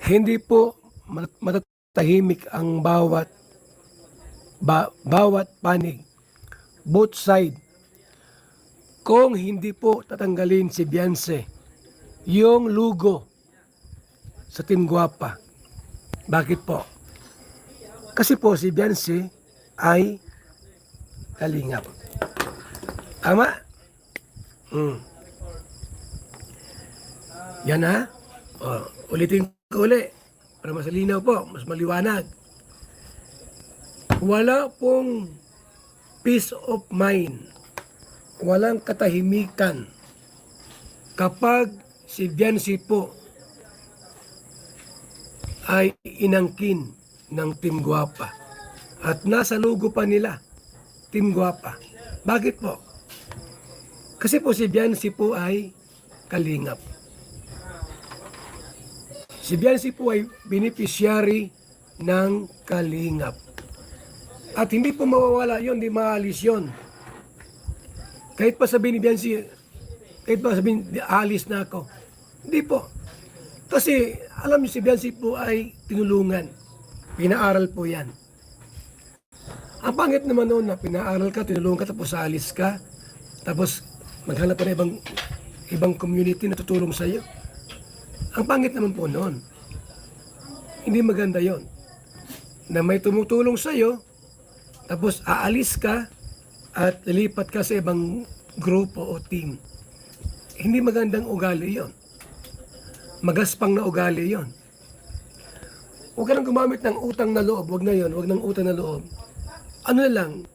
Hindi po matatahimik ang bawat panig, both side. Kung hindi po tatanggalin si Beyonce, yung lugo sa Team Guapa. Bakit po? Kasi po si Beyonce ay kalingap. Tama? Yan ha? Ulitin ko uli para mas malinaw po, mas maliwanag. Wala pong peace of mind, walang katahimikan kapag si Beyonce po ay inangkin ng Team Guapa at nasa logo pa nila, Team Guapa. Bakit po? Kasi po si Beyonce po ay kalingap. Si Beyonce po ay beneficiary ng kalingap. At hindi po mawawala yon, hindi maalis yon. Kahit pa sabihin ni Beyonce, kahit pa sabihin, alis na ako. Hindi po. Kasi alam niyo si Beyonce po ay tinulungan. Pinaaral po yan. Ang pangit naman noon na pinaaral ka, tinulungan ka, tapos alis ka. Tapos maghanap pa na ibang community na tutulong sa iyo. Ang pangit naman po noon. Hindi maganda yon. Na may tumutulong sa iyo, tapos aalis ka at lilipat ka sa ibang grupo o team. Hindi magandang ugali yon. Magaspang na ugali yon. Huwag ka nang gumamit ng utang na loob. Huwag na yon. Huwag ng utang na loob. Ano na lang,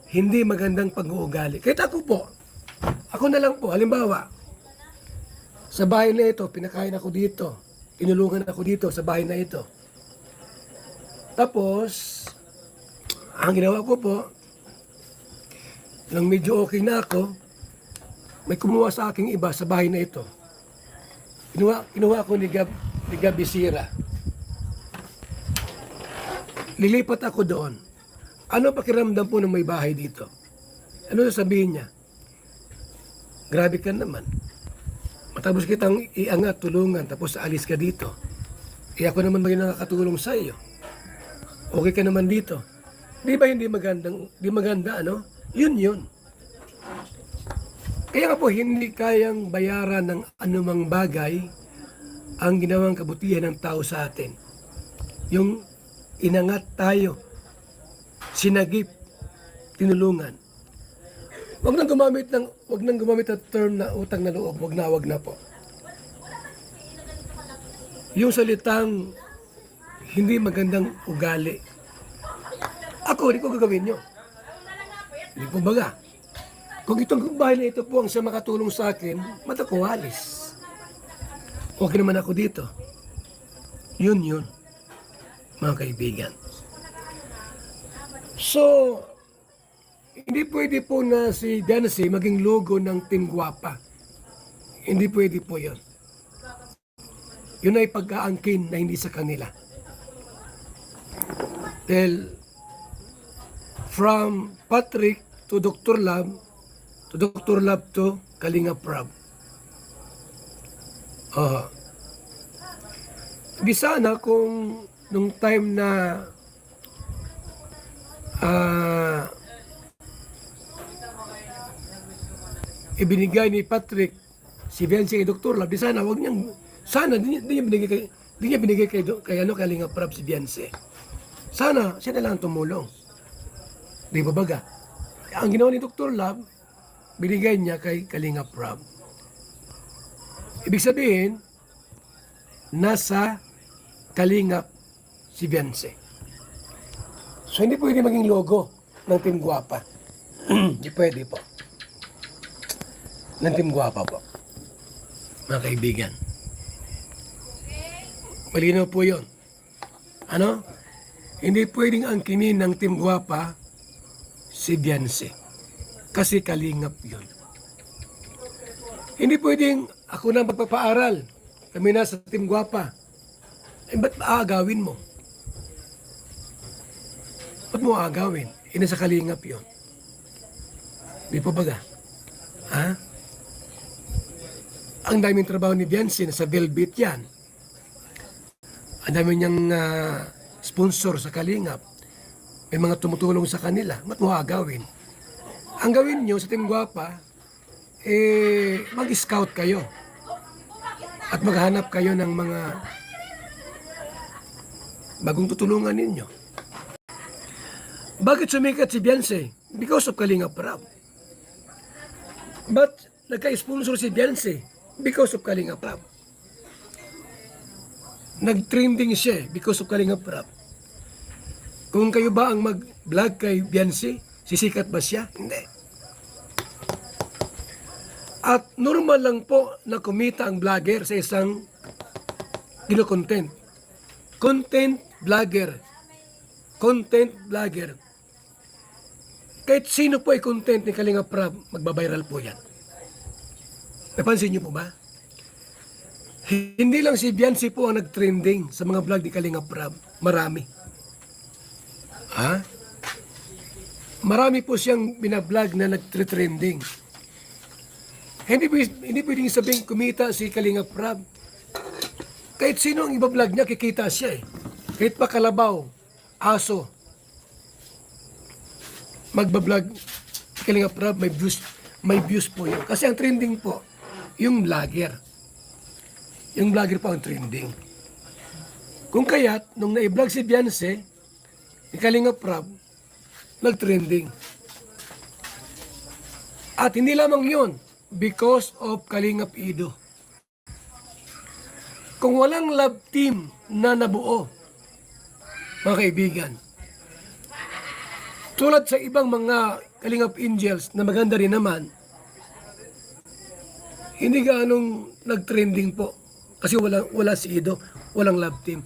hindi magandang pag-uugali. Kahit ako na lang po, halimbawa, sa bahay na ito, pinakain ako dito, tinulungan ako dito sa bahay na ito. Tapos, ang ginawa ko po, nang medyo okay na ako, may kumuha sa aking iba sa bahay na ito. Kinuha ko ni Gabi Sira. Lilipat ako doon. Ano pakiramdam po ng may bahay dito? Ano sasabihin niya? Grabe ka naman. Matapos kitang iangat, tulungan, tapos alis ka dito. Ako naman maging nakakatulong sa iyo. Okay ka naman dito. Di ba hindi maganda, ano? Yun. Kaya nga po, hindi kayang bayaran ng anumang bagay ang ginawang kabutihan ng tao sa atin. Yung inangat tayo, sinagip, tinulungan. Wag nang gumamit ng term na utang na loob. Wag na po. Yung salitang hindi magandang ugali. Ako, hindi ko gagawin nyo. Hindi po baga. Kung itong bahay na ito po ang siya makatulong sa akin, mata ko alis. Okay naman ako dito. Yun, mga kaibigan. So, hindi pwede po na si Beyonce maging logo ng Team Guapa. Hindi pwede po yun. Yun ay pag-aangkin na hindi sa kanila. Dahil, from Patrick to Dr. Love to Kalinga Prab. Di sana kung nung time na ibinigay ni Patrick si Beyonce kay Dr. Love, di sana di niya binigay kay Kalinga Prab si Beyonce. Sana siya na lang tumulong. Di ba baga? Ang ginawa ni Dr. Love, binigay niya kay Kalinga Prab. Ibig sabihin, nasa Kalingap si Beyonce. So hindi pwede maging logo ng Team Guapa. Hindi pwede po. Ng Team Guapa po. Mga kaibigan. Malinaw po yun. Ano? Hindi pwedeng angkinin ng Team Guapa si Beyonce. Kasi kalingap yun. Hindi pwedeng ako na magpapaaral. Kami na sa Team Guapa. Ba't aagawin mo? Ba't mo aagawin? Nasa kalingap yun. Di pa baga? Ha? Ang daming trabaho ni Beyonce, nasa Velvet yan. Ang dami niyang sponsor sa Kalingap. May mga tumutulong sa kanila. Ba't mo gagawin? Ang gawin nyo sa Team Guwapa, mag-scout kayo. At maghanap kayo ng mga bagong tutulungan ninyo. Bakit sumikat si Beyonce? Because of Kalingap Rab. But nagka-sponsor si Beyonce? Because of Kalingap Rab. Nag-trending siya because of Kalingap Rab. Kung kayo ba ang mag-vlog kay Beyonce, sisikat ba siya? Hindi. At normal lang po na kumita ang vlogger sa isang kino-content. Content vlogger. Content vlogger. Kahit sino po ay content ni Kalingap Rab, magbabiral po yan. Napansin niyo po ba? Hindi lang si Beyonce po ang nag-trending sa mga vlog ni Kalingap Rab. Marami. Ha? Marami po siyang binablog na nag-trending. Hindi pwedeng sabing kumita si Kalingap Rab. Kahit sino ang iba-vlog niya, kikita siya eh. Kahit pa kalabaw, aso, magbablog si Kalingap Rab, may views po yun. Kasi ang trending po, yung vlogger. Yung vlogger po ang trending. Kung kaya't, nung na-vlog si Beyonce, ni Kalingap Rab, nag-trending. At hindi lamang yun, because of Kalingap Ido. Kung walang love team na nabuo, mga kaibigan, tulad sa ibang mga Kalingap Angels na maganda rin naman, hindi gaanong nag-trending po. Kasi wala si Ido, walang love team.